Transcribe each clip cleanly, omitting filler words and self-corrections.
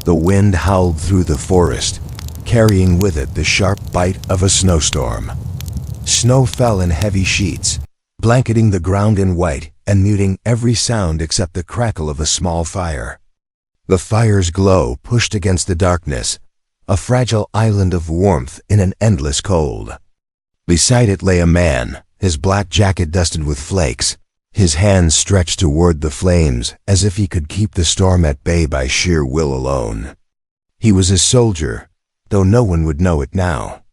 The wind howled through the forest, carrying with it the sharp bite of a snowstorm. Snow fell in heavy sheets, blanketing the ground in white and muting every sound except the crackle of a small fire. The fire's glow pushed against the darkness, a fragile island of warmth in an endless cold. Beside it lay a man, his black jacket dusted with flakes, his hands stretched toward the flames as if he could keep the storm at bay by sheer will alone. He was a soldier, though no one would know it now.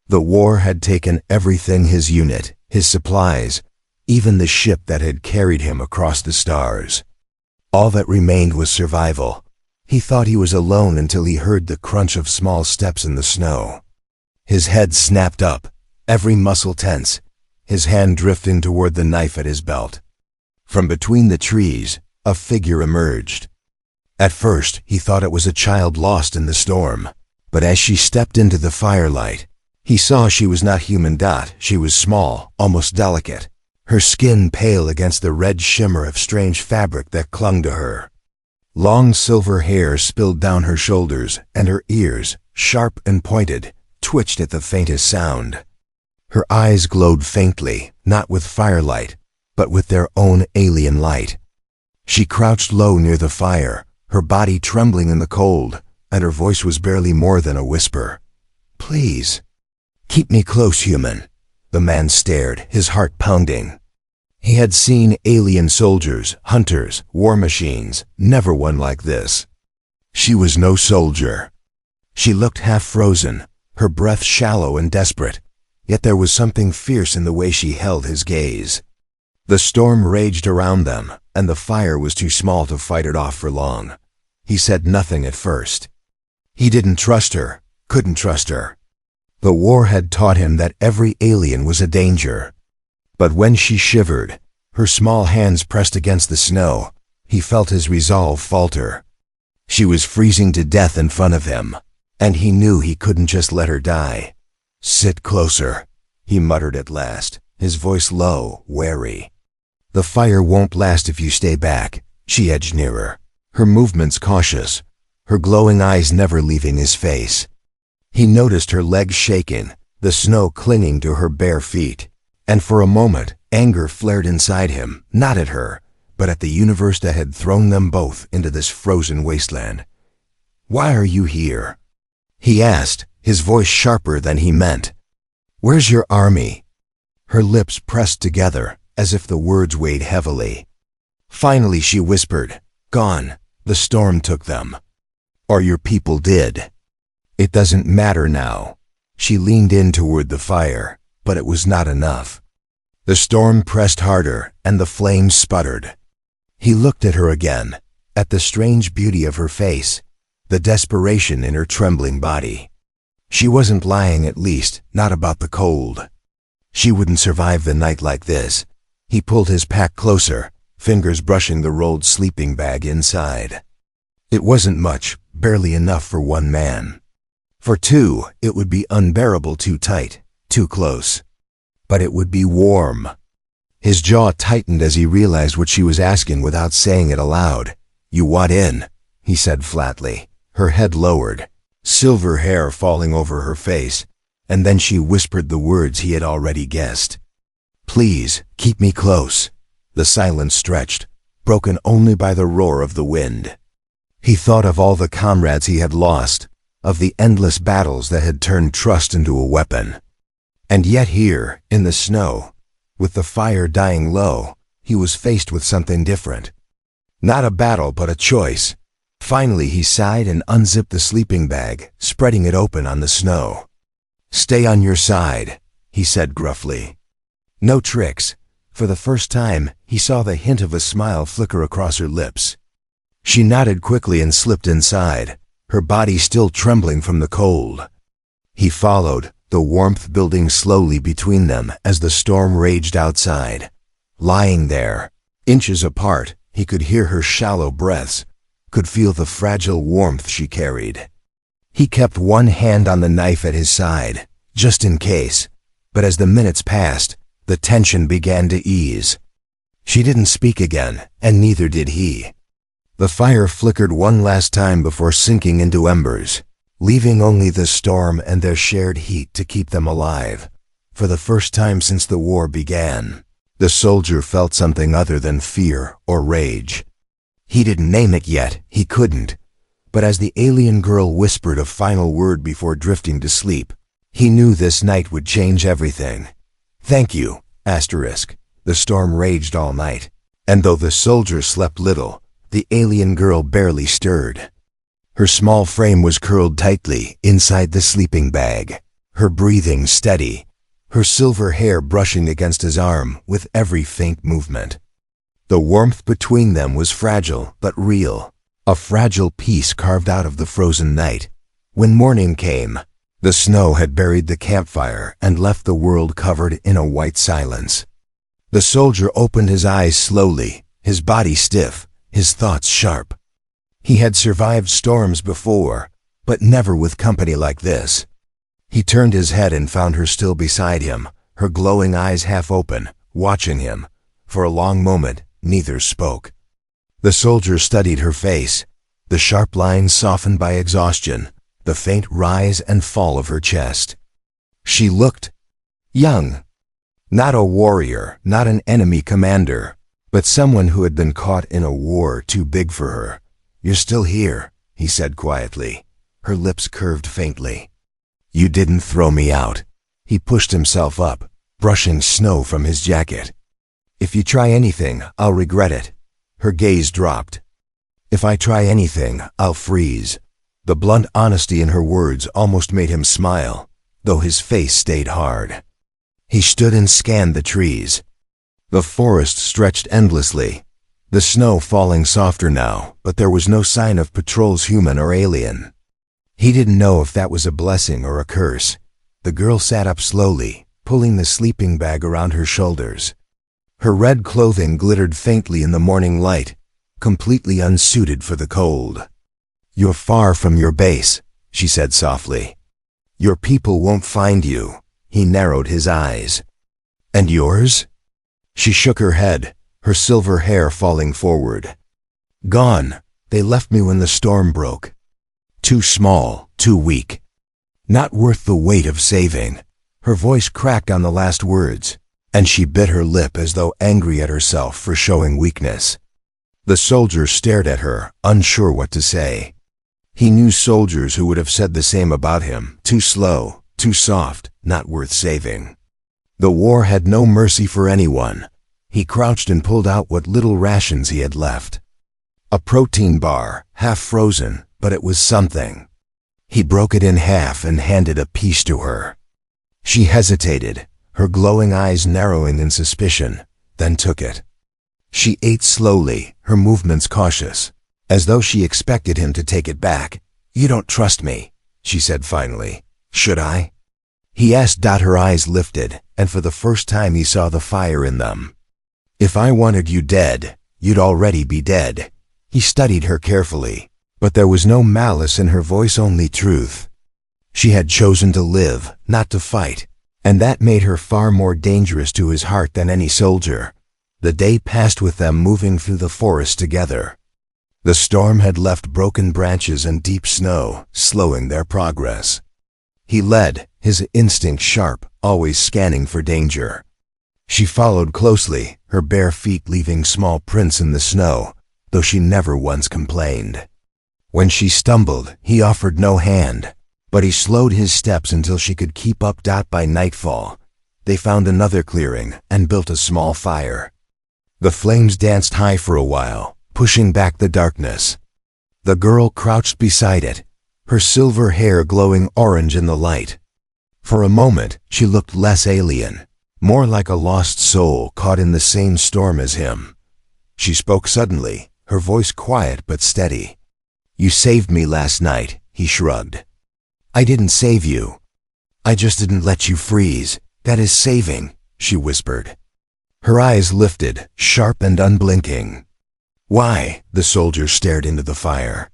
The war had taken everything: his unit, his supplies, even the ship that had carried him across the stars. All that remained was survival. He thought he was alone until he heard the crunch of small steps in the snow. His head snapped up, every muscle tense, his hand drifting toward the knife at his belt. From between the trees, a figure emerged. At first, he thought it was a child lost in the storm, but as she stepped into the firelight, he saw she was not human. She was small, almost delicate, her skin pale against the red shimmer of strange fabric that clung to her. Long silver hair spilled down her shoulders, and her ears, sharp and pointed, twitched at the faintest sound. Her eyes glowed faintly, not with firelight, but with their own alien light. She crouched low near the fire, her body trembling in the cold, and her voice was barely more than a whisper. "Please, keep me close, human." The man stared, his heart pounding. He had seen alien soldiers, hunters, war machines, never one like this. She was no soldier. She looked half frozen, her breath shallow and desperate, yet there was something fierce in the way she held his gaze. The storm raged around them, and the fire was too small to fight it off for long. He said nothing at first. He didn't trust her, couldn't trust her. The war had taught him that every alien was a danger. But when she shivered, her small hands pressed against the snow, he felt his resolve falter. She was freezing to death in front of him, and he knew he couldn't just let her die. "Sit closer," he muttered at last, his voice low, wary. "The fire won't last if you stay back." She edged nearer, her movements cautious, her glowing eyes never leaving his face. He noticed her legs shaking, the snow clinging to her bare feet, and for a moment anger flared inside him, not at her, but at the universe that had thrown them both into this frozen wasteland. "Why are you here?" he asked, his voice sharper than he meant. "Where's your army?" Her lips pressed together, as if the words weighed heavily. Finally she whispered, "Gone. The storm took them. Or your people did. It doesn't matter now." She leaned in toward the fire, but it was not enough. The storm pressed harder, and the flames sputtered. He looked at her again, at the strange beauty of her face, the desperation in her trembling body. She wasn't lying, at least, not about the cold. She wouldn't survive the night like this. He pulled his pack closer, fingers brushing the rolled sleeping bag inside. It wasn't much, barely enough for one man. For two, it would be unbearable, too tight, too close. But it would be warm. His jaw tightened as he realized what she was asking without saying it aloud. "You want in?" he said flatly, her head lowered, silver hair falling over her face, and then she whispered the words he had already guessed. "Please, keep me close." The silence stretched, broken only by the roar of the wind. He thought of all the comrades he had lost, of the endless battles that had turned trust into a weapon. And yet here, in the snow, with the fire dying low, he was faced with something different. Not a battle, but a choice. Finally he sighed and unzipped the sleeping bag, spreading it open on the snow. "Stay on your side," he said gruffly. No tricks. For the first time, he saw the hint of a smile flicker across her lips. She nodded quickly and slipped inside, her body still trembling from the cold. He followed, the warmth building slowly between them as the storm raged outside. Lying there, inches apart, he could hear her shallow breaths, could feel the fragile warmth she carried. He kept one hand on the knife at his side, just in case, but as the minutes passed, the tension began to ease. She didn't speak again, and neither did he. The fire flickered one last time before sinking into embers, leaving only the storm and their shared heat to keep them alive. For the first time since the war began, the soldier felt something other than fear or rage. He didn't name it yet, he couldn't. But as the alien girl whispered a final word before drifting to sleep, he knew this night would change everything. Thank you, asterisk. The storm raged all night, and though the soldier slept little, the alien girl barely stirred. Her small frame was curled tightly inside the sleeping bag, her breathing steady, her silver hair brushing against his arm with every faint movement. The warmth between them was fragile but real, a fragile piece carved out of the frozen night. When morning came, the snow had buried the campfire and left the world covered in a white silence. The soldier opened his eyes slowly, his body stiff, his thoughts sharp. He had survived storms before, but never with company like this. He turned his head and found her still beside him, her glowing eyes half open, watching him. For a long moment, neither spoke. The soldier studied her face, the sharp lines softened by exhaustion, the faint rise and fall of her chest. She looked young. Not a warrior, not an enemy commander, but someone who had been caught in a war too big for her. You're still here, he said quietly. Her lips curved faintly. You didn't throw me out. He pushed himself up, brushing snow from his jacket. If you try anything, I'll regret it. Her gaze dropped. If I try anything, I'll freeze. The blunt honesty in her words almost made him smile, though his face stayed hard. He stood and scanned the trees. The forest stretched endlessly, the snow falling softer now, but there was no sign of patrols, human or alien. He didn't know if that was a blessing or a curse. The girl sat up slowly, pulling the sleeping bag around her shoulders. Her red clothing glittered faintly in the morning light, completely unsuited for the cold. You're far from your base, she said softly. Your people won't find you. He narrowed his eyes. And yours? She shook her head, her silver hair falling forward. Gone. They left me when the storm broke. Too small, too weak. Not worth the weight of saving. Her voice cracked on the last words, and she bit her lip as though angry at herself for showing weakness. The soldier stared at her, unsure what to say. He knew soldiers who would have said the same about him. Too slow, too soft, not worth saving. The war had no mercy for anyone. He crouched and pulled out what little rations he had left. A protein bar, half frozen, but it was something. He broke it in half and handed a piece to her. She hesitated, her glowing eyes narrowing in suspicion, then took it. She ate slowly, her movements cautious, as though she expected him to take it back. You don't trust me, she said finally. Should I? He asked. Her eyes lifted, and for the first time he saw the fire in them. If I wanted you dead, you'd already be dead. He studied her carefully, but there was no malice in her voice, only truth. She had chosen to live, not to fight, and that made her far more dangerous to his heart than any soldier. The day passed with them moving through the forest together. The storm had left broken branches and deep snow, slowing their progress. He led, his instinct sharp, always scanning for danger. She followed closely, her bare feet leaving small prints in the snow, though she never once complained. When she stumbled, he offered no hand, but he slowed his steps until she could keep up. By nightfall, they found another clearing and built a small fire. The flames danced high for a while, pushing back the darkness. The girl crouched beside it, her silver hair glowing orange in the light. For a moment, she looked less alien, more like a lost soul caught in the same storm as him. She spoke suddenly, her voice quiet but steady. You saved me last night, he shrugged. I didn't save you. I just didn't let you freeze. That is saving, she whispered. Her eyes lifted, sharp and unblinking. Why? The soldier stared into the fire.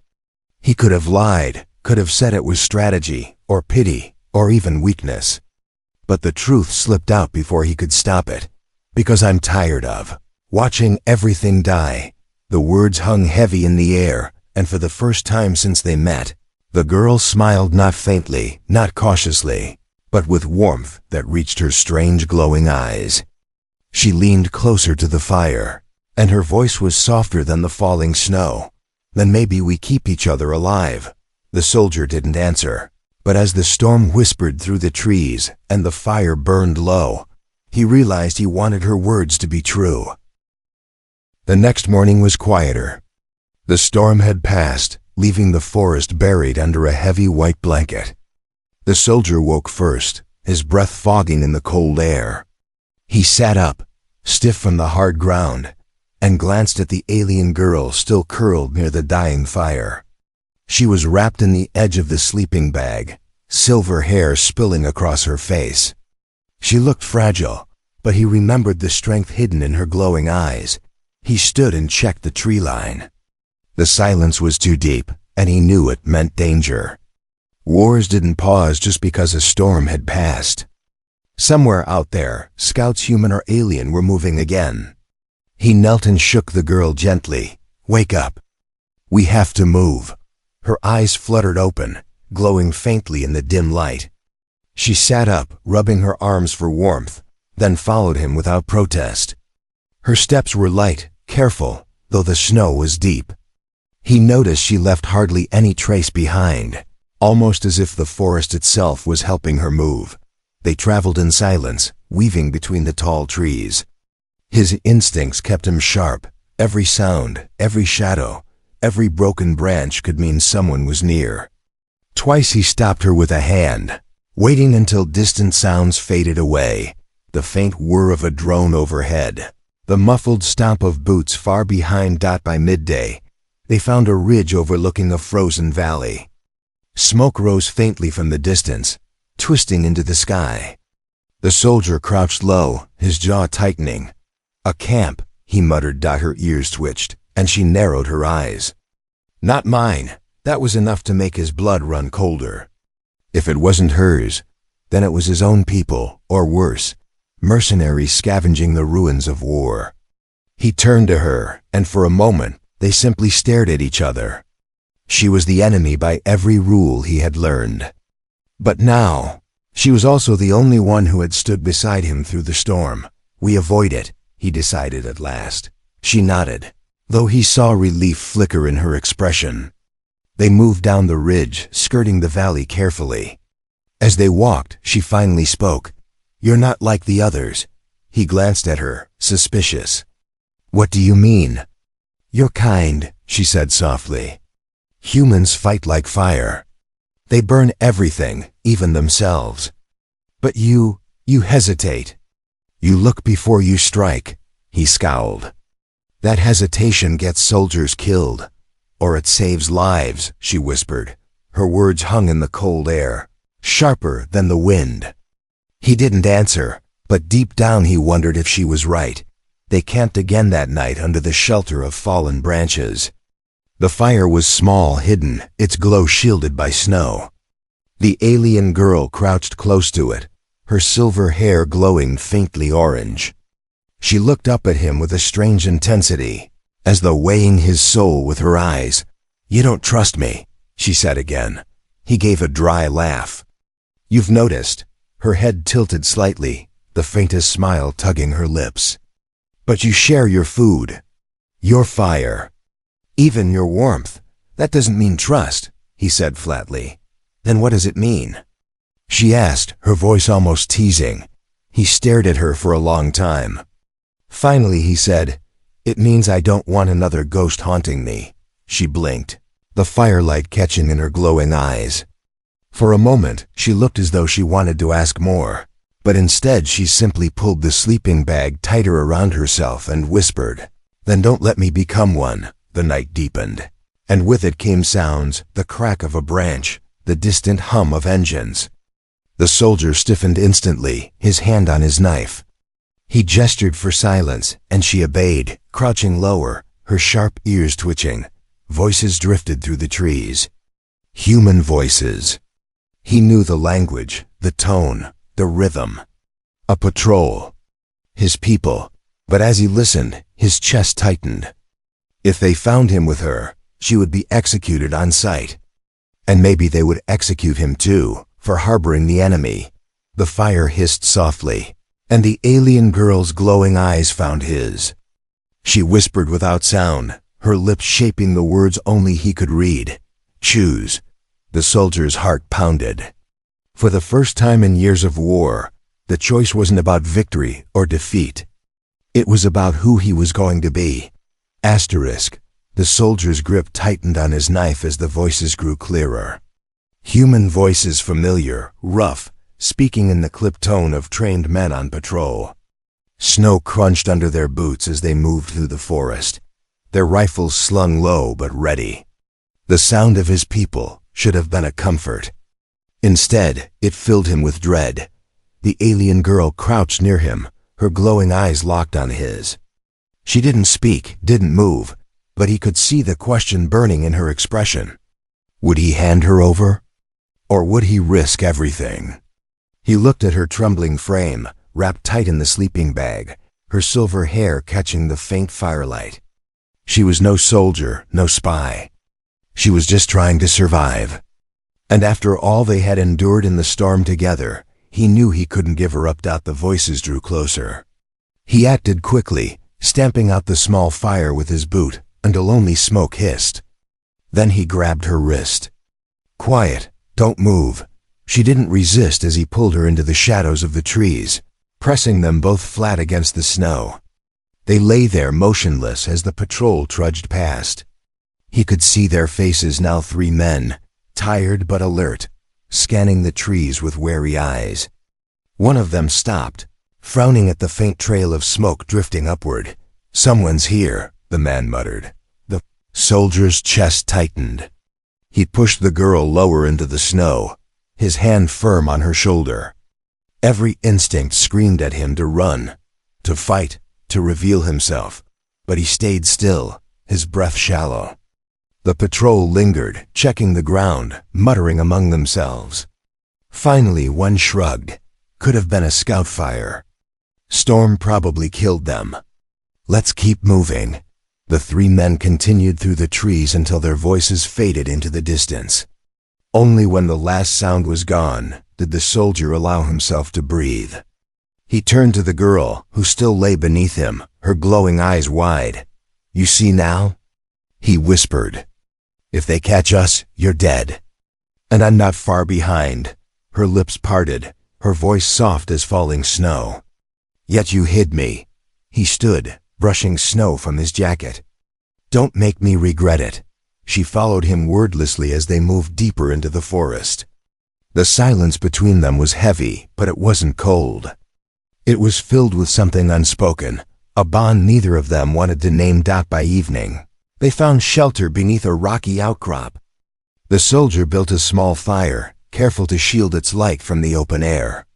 He could have lied, could have said it was strategy, or pity, or even weakness. But the truth slipped out before he could stop it. Because I'm tired of watching everything die. The words hung heavy in the air, and for the first time since they met, the girl smiled not faintly, not cautiously, but with warmth that reached her strange glowing eyes. She leaned closer to the fire, and her voice was softer than the falling snow. "Then maybe we keep each other alive." The soldier didn't answer, but as the storm whispered through the trees and the fire burned low, he realized he wanted her words to be true. The next morning was quieter. The storm had passed, leaving the forest buried under a heavy white blanket. The soldier woke first, his breath fogging in the cold air. He sat up, stiff from the hard ground, and glanced at the alien girl still curled near the dying fire. She was wrapped in the edge of the sleeping bag, silver hair spilling across her face. She looked fragile, but he remembered the strength hidden in her glowing eyes. He stood and checked the tree line. The silence was too deep, and he knew it meant danger. Wars didn't pause just because a storm had passed. Somewhere out there, scouts, human or alien, were moving again. He knelt and shook the girl gently. "Wake up. We have to move." Her eyes fluttered open, glowing faintly in the dim light. She sat up, rubbing her arms for warmth, then followed him without protest. Her steps were light, careful, though the snow was deep. He noticed she left hardly any trace behind, almost as if the forest itself was helping her move. They traveled in silence, weaving between the tall trees. His instincts kept him sharp. Every sound, every shadow, every broken branch could mean someone was near. Twice he stopped her with a hand, waiting until distant sounds faded away, the faint whir of a drone overhead, the muffled stomp of boots far behind. By midday, they found a ridge overlooking a frozen valley. Smoke rose faintly from the distance, twisting into the sky. The soldier crouched low, his jaw tightening. "A camp," he muttered. Her ears twitched, and she narrowed her eyes. "Not mine." That was enough to make his blood run colder. If it wasn't hers, then it was his own people, or worse, mercenaries scavenging the ruins of war. He turned to her, and for a moment, they simply stared at each other. She was the enemy by every rule he had learned. But now, she was also the only one who had stood beside him through the storm. "We avoid it," he decided at last. She nodded, though he saw relief flicker in her expression. They moved down the ridge, skirting the valley carefully. As they walked, she finally spoke. "You're not like the others." He glanced at her, suspicious. "What do you mean?" "You're kind," she said softly. "Humans fight like fire. They burn everything, even themselves. But you hesitate. You look before you strike." He scowled. "That hesitation gets soldiers killed. Or it saves lives," she whispered. Her words hung in the cold air, sharper than the wind. He didn't answer, but deep down he wondered if she was right. They camped again that night under the shelter of fallen branches. The fire was small, hidden, its glow shielded by snow. The alien girl crouched close to it, her silver hair glowing faintly orange. She looked up at him with a strange intensity, as though weighing his soul with her eyes. "You don't trust me," she said again. He gave a dry laugh. "You've noticed." Her head tilted slightly, the faintest smile tugging her lips. "But you share your food, your fire, even your warmth. That doesn't mean trust," he said flatly. "Then what does it mean?" she asked, her voice almost teasing. He stared at her for a long time. Finally he said, "It means I don't want another ghost haunting me." She blinked, the firelight catching in her glowing eyes. For a moment, she looked as though she wanted to ask more, but instead she simply pulled the sleeping bag tighter around herself and whispered, "Then don't let me become one." The night deepened, and with it came sounds, the crack of a branch, the distant hum of engines. The soldier stiffened instantly, his hand on his knife. He gestured for silence, and she obeyed, crouching lower, her sharp ears twitching. Voices drifted through the trees. Human voices. He knew the language, the tone, the rhythm. A patrol. His people. But as he listened, his chest tightened. If they found him with her, she would be executed on sight. And maybe they would execute him too, for harboring the enemy. The fire hissed softly, and the alien girl's glowing eyes found his. She whispered without sound, her lips shaping the words only he could read. Choose. The soldier's heart pounded. For the first time in years of war, the choice wasn't about victory or defeat. It was about who he was going to be. Asterisk. The soldier's grip tightened on his knife as the voices grew clearer. Human voices, familiar, rough, speaking in the clipped tone of trained men on patrol. Snow crunched under their boots as they moved through the forest, their rifles slung low but ready. The sound of his people should have been a comfort. Instead, it filled him with dread. The alien girl crouched near him, her glowing eyes locked on his. She didn't speak, didn't move, but he could see the question burning in her expression. Would he hand her over? Or would he risk everything? He looked at her trembling frame, wrapped tight in the sleeping bag, her silver hair catching the faint firelight. She was no soldier, no spy. She was just trying to survive. And after all they had endured in the storm together, he knew he couldn't give her up. The voices drew closer. He acted quickly, stamping out the small fire with his boot, until only smoke hissed. Then he grabbed her wrist. Quiet, don't move. She didn't resist as he pulled her into the shadows of the trees, pressing them both flat against the snow. They lay there motionless as the patrol trudged past. He could see their faces now, 3 men, tired but alert, scanning the trees with wary eyes. One of them stopped, frowning at the faint trail of smoke drifting upward. Someone's here, the man muttered. The soldier's chest tightened. He pushed the girl lower into the snow, his hand firm on her shoulder. Every instinct screamed at him to run, to fight, to reveal himself, but he stayed still, his breath shallow. The patrol lingered, checking the ground, muttering among themselves. Finally, one shrugged. Could have been a scout fire. Storm probably killed them. Let's keep moving. The 3 men continued through the trees until their voices faded into the distance. Only when the last sound was gone did the soldier allow himself to breathe. He turned to the girl, who still lay beneath him, her glowing eyes wide. You see now? He whispered. If they catch us, you're dead. And I'm not far behind. Her lips parted, her voice soft as falling snow. Yet you hid me. He stood, brushing snow from his jacket. Don't make me regret it. She followed him wordlessly as they moved deeper into the forest. The silence between them was heavy, but it wasn't cold. It was filled with something unspoken, a bond neither of them wanted to name. By evening, they found shelter beneath a rocky outcrop. The soldier built a small fire, careful to shield its light from the open air.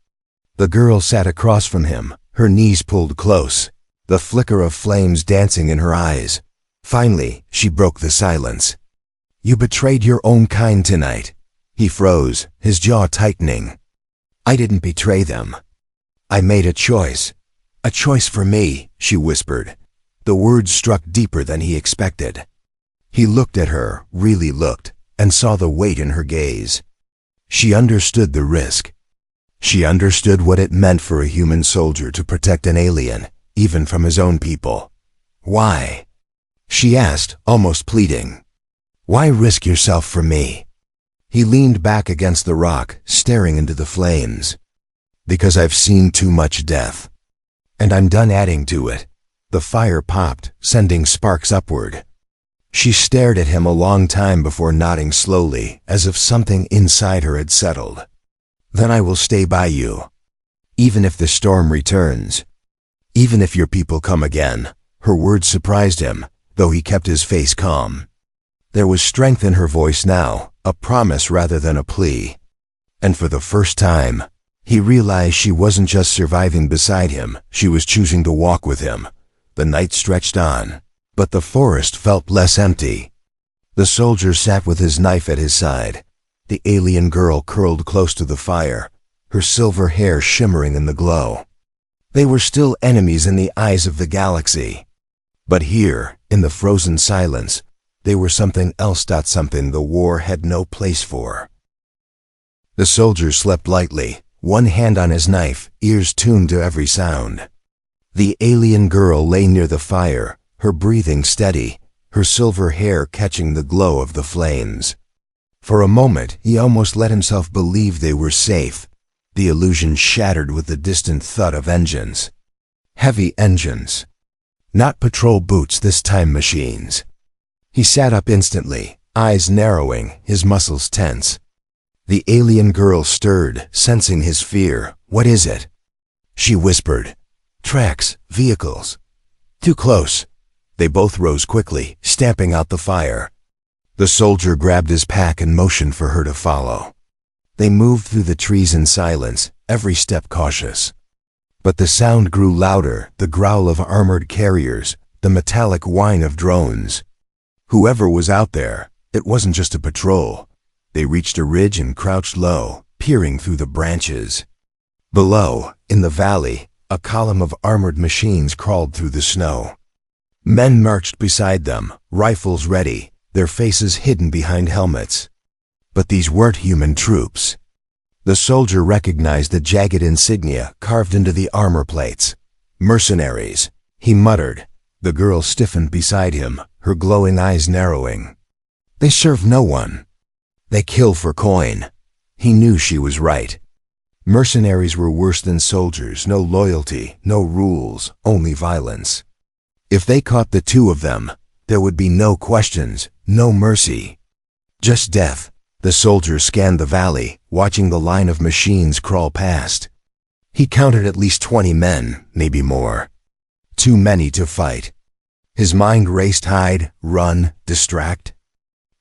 The girl sat across from him, her knees pulled close, the flicker of flames dancing in her eyes. Finally, she broke the silence. You betrayed your own kind tonight. He froze, his jaw tightening. I didn't betray them. I made a choice. A choice for me, she whispered. The words struck deeper than he expected. He looked at her, really looked, and saw the weight in her gaze. She understood the risk. She understood what it meant for a human soldier to protect an alien, even from his own people. Why? She asked, almost pleading. Why risk yourself for me? He leaned back against the rock, staring into the flames. Because I've seen too much death. And I'm done adding to it. The fire popped, sending sparks upward. She stared at him a long time before nodding slowly, as if something inside her had settled. Then I will stay by you. Even if the storm returns. Even if your people come again. Her words surprised him, though he kept his face calm. There was strength in her voice now, a promise rather than a plea. And for the first time, he realized she wasn't just surviving beside him, she was choosing to walk with him. The night stretched on, but the forest felt less empty. The soldier sat with his knife at his side. The alien girl curled close to the fire, her silver hair shimmering in the glow. They were still enemies in the eyes of the galaxy. But here, In the frozen silence, they were something else. Something the war had no place for. The soldier slept lightly, one hand on his knife, ears tuned to every sound. The alien girl lay near the fire, her breathing steady, her silver hair catching the glow of the flames. For a moment, he almost let himself believe they were safe, the illusion shattered with the distant thud of engines. Heavy engines. Not patrol boots this time, machines. He sat up instantly, eyes narrowing, his muscles tense. The alien girl stirred, sensing his fear. "What is it?" She whispered. "Tracks, vehicles." "Too close." They both rose quickly, stamping out the fire. The soldier grabbed his pack and motioned for her to follow. They moved through the trees in silence, every step cautious. But the sound grew louder, the growl of armored carriers, the metallic whine of drones. Whoever was out there, it wasn't just a patrol. They reached a ridge and crouched low, peering through the branches. Below, in the valley, a column of armored machines crawled through the snow. Men marched beside them, rifles ready, their faces hidden behind helmets. But these weren't human troops. The soldier recognized the jagged insignia carved into the armor plates. "Mercenaries," he muttered. The girl stiffened beside him, her glowing eyes narrowing. "They serve no one. They kill for coin." He knew she was right. Mercenaries were worse than soldiers, no loyalty, no rules, only violence. If they caught the two of them, there would be no questions, no mercy. Just death. The soldier scanned the valley, watching the line of machines crawl past. He counted at least 20 men, maybe more. Too many to fight. His mind raced hide, run, distract.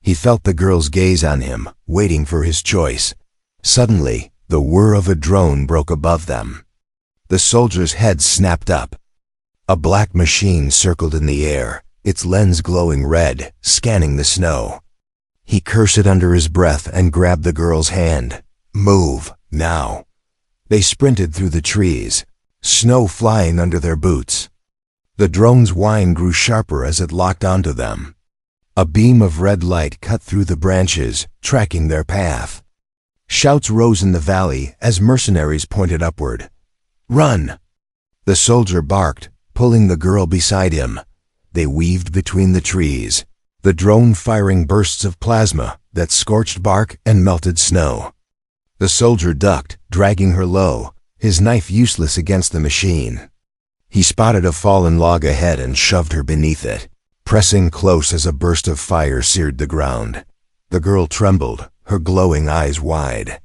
He felt the girl's gaze on him, waiting for his choice. Suddenly, the whir of a drone broke above them. The soldier's head snapped up. A black machine circled in the air, its lens glowing red, scanning the snow. He cursed under his breath and grabbed the girl's hand. "Move, now." They sprinted through the trees, snow flying under their boots. The drone's whine grew sharper as it locked onto them. A beam of red light cut through the branches, tracking their path. Shouts rose in the valley as mercenaries pointed upward. "Run!" The soldier barked, pulling the girl beside him. They weaved between the trees, the drone firing bursts of plasma that scorched bark and melted snow. The soldier ducked, dragging her low, his knife useless against the machine. He spotted a fallen log ahead and shoved her beneath it, pressing close as a burst of fire seared the ground. The girl trembled, her glowing eyes wide.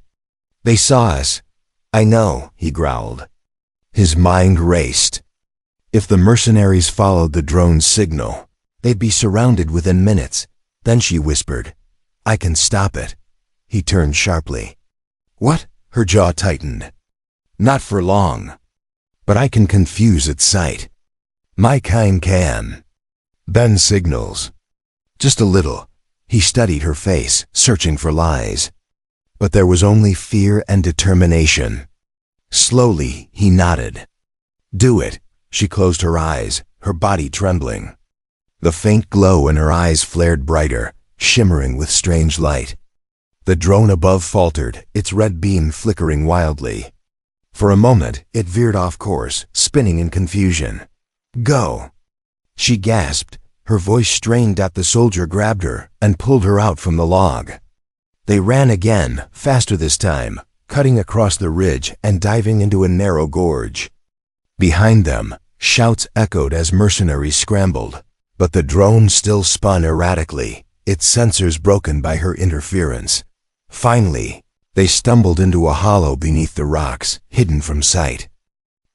"They saw us." "I know," he growled. His mind raced. If the mercenaries followed the drone's signal, they'd be surrounded within minutes. Then she whispered, "I can stop it." He turned sharply. "What?" Her jaw tightened. "Not for long. But I can confuse its sight. My kind can." "Ben signals." "Just a little." He studied her face, searching for lies. But there was only fear and determination. Slowly, he nodded. "Do it." She closed her eyes, her body trembling. The faint glow in her eyes flared brighter, shimmering with strange light. The drone above faltered, its red beam flickering wildly. For a moment, it veered off course, spinning in confusion. "Go!" She gasped, her voice strained. The soldier grabbed her and pulled her out from the log. They ran again, faster this time, cutting across the ridge and diving into a narrow gorge. Behind them, shouts echoed as mercenaries scrambled, but the drone still spun erratically, its sensors broken by her interference. Finally, they stumbled into a hollow beneath the rocks, hidden from sight.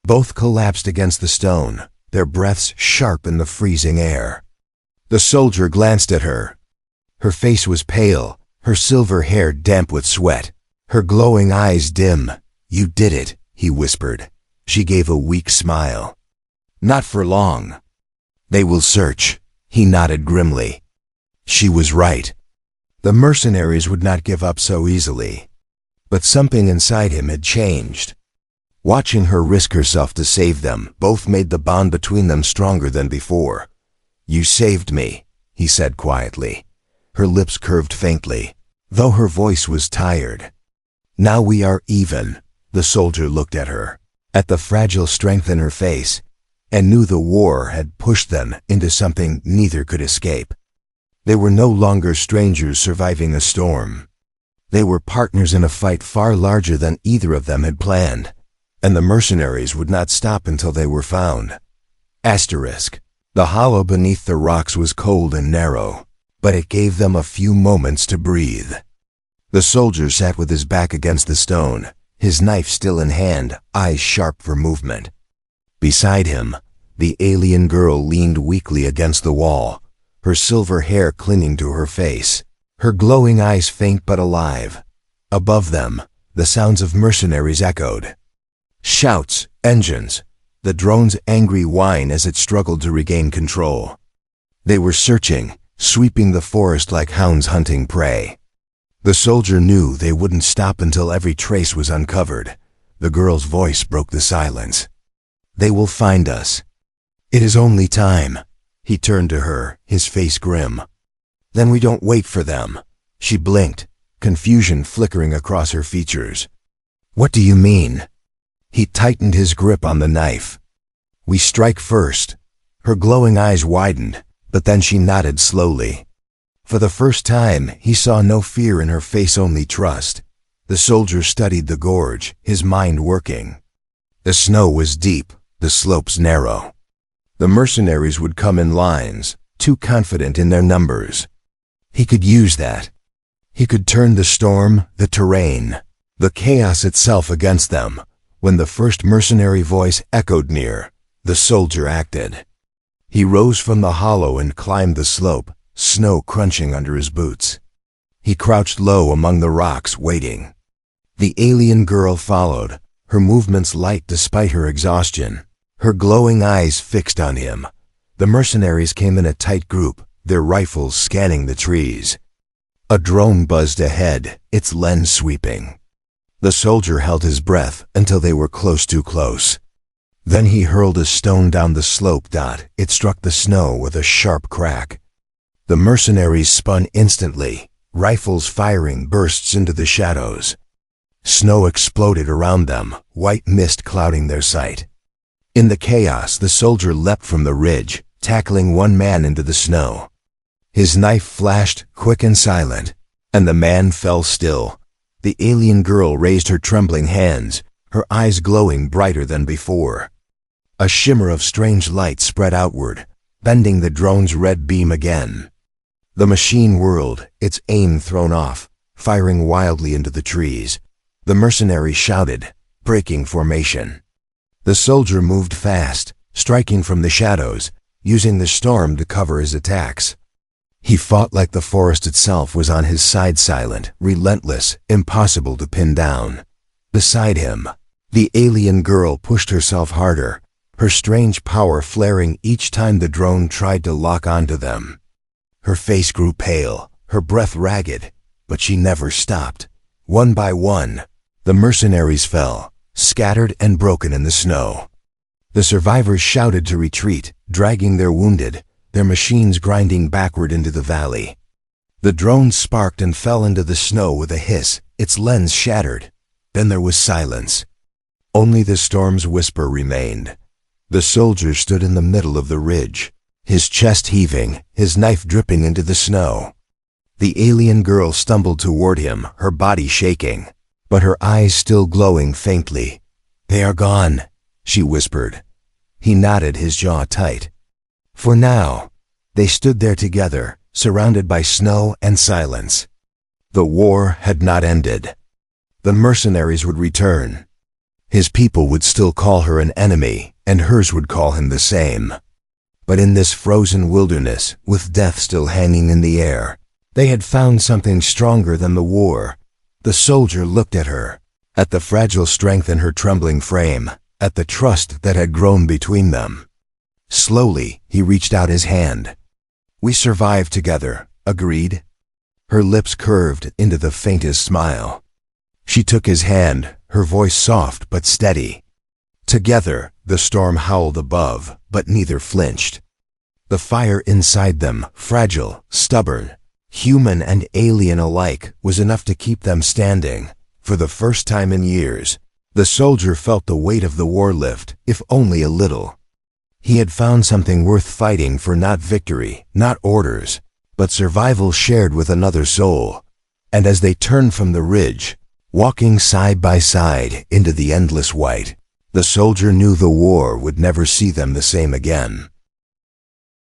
Both collapsed against the stone, their breaths sharp in the freezing air. The soldier glanced at her. Her face was pale, her silver hair damp with sweat, her glowing eyes dim. "You did it," he whispered. She gave a weak smile. "Not for long. They will search." He nodded grimly. She was right. The mercenaries would not give up so easily. But something inside him had changed. Watching her risk herself to save them, both made the bond between them stronger than before. "You saved me," he said quietly. Her lips curved faintly, though her voice was tired. "Now we are even." The soldier looked at her, at the fragile strength in her face, and knew the war had pushed them into something neither could escape. They were no longer strangers surviving a storm. They were partners in a fight far larger than either of them had planned, and the mercenaries would not stop until they were found. Asterisk. The hollow beneath the rocks was cold and narrow, but it gave them a few moments to breathe. The soldier sat with his back against the stone, his knife still in hand, eyes sharp for movement. Beside him, the alien girl leaned weakly against the wall, her silver hair clinging to her face, her glowing eyes faint but alive. Above them, the sounds of mercenaries echoed. Shouts, engines, the drone's angry whine as it struggled to regain control. They were searching, sweeping the forest like hounds hunting prey. The soldier knew they wouldn't stop until every trace was uncovered. The girl's voice broke the silence. "They will find us. It is only time." He turned to her, his face grim. "Then we don't wait for them." She blinked, confusion flickering across her features. "What do you mean?" He tightened his grip on the knife. "We strike first." Her glowing eyes widened, but then she nodded slowly. For the first time, he saw no fear in her face, only trust. The soldier studied the gorge, his mind working. The snow was deep, the slopes narrow. The mercenaries would come in lines, too confident in their numbers. He could use that. He could turn the storm, the terrain, the chaos itself against them. When the first mercenary voice echoed near, the soldier acted. He rose from the hollow and climbed the slope, snow crunching under his boots. He crouched low among the rocks, waiting. The alien girl followed, her movements light despite her exhaustion, her glowing eyes fixed on him. The mercenaries came in a tight group, their rifles scanning the trees. A drone buzzed ahead, its lens sweeping. The soldier held his breath until they were too close. Then he hurled a stone down the slope. It struck the snow with a sharp crack. The mercenaries spun instantly, rifles firing bursts into the shadows. Snow exploded around them, white mist clouding their sight. In the chaos, the soldier leapt from the ridge, tackling one man into the snow. His knife flashed, quick and silent, and the man fell still. The alien girl raised her trembling hands, her eyes glowing brighter than before. A shimmer of strange light spread outward, bending the drone's red beam again. The machine whirled, its aim thrown off, firing wildly into the trees. The mercenary shouted, breaking formation. The soldier moved fast, striking from the shadows, using the storm to cover his attacks. He fought like the forest itself was on his side, silent, relentless, impossible to pin down. Beside him, the alien girl pushed herself harder, her strange power flaring each time the drone tried to lock onto them. Her face grew pale, her breath ragged, but she never stopped. One by one, the mercenaries fell, scattered and broken in the snow. The survivors shouted to retreat, dragging their wounded, their machines grinding backward into the valley. The drone sparked and fell into the snow with a hiss, its lens shattered. Then there was silence. Only the storm's whisper remained. The soldier stood in the middle of the ridge, his chest heaving, his knife dripping into the snow. The alien girl stumbled toward him, her body shaking, but her eyes still glowing faintly. "They are gone," she whispered. He nodded, his jaw tight. For now, they stood there together, surrounded by snow and silence. The war had not ended. The mercenaries would return. His people would still call her an enemy, and hers would call him the same. But in this frozen wilderness, with death still hanging in the air, they had found something stronger than the war. The soldier looked at her, at the fragile strength in her trembling frame, at the trust that had grown between them. Slowly, he reached out his hand. "We survived together, agreed?" Her lips curved into the faintest smile. She took his hand, her voice soft but steady. Together, the storm howled above, but neither flinched. The fire inside them, fragile, stubborn, human and alien alike, was enough to keep them standing. For the first time in years, the soldier felt the weight of the war lift, if only a little. He had found something worth fighting for, not victory, not orders, but survival shared with another soul. And as they turned from the ridge, walking side by side into the endless white, the soldier knew the war would never see them the same again.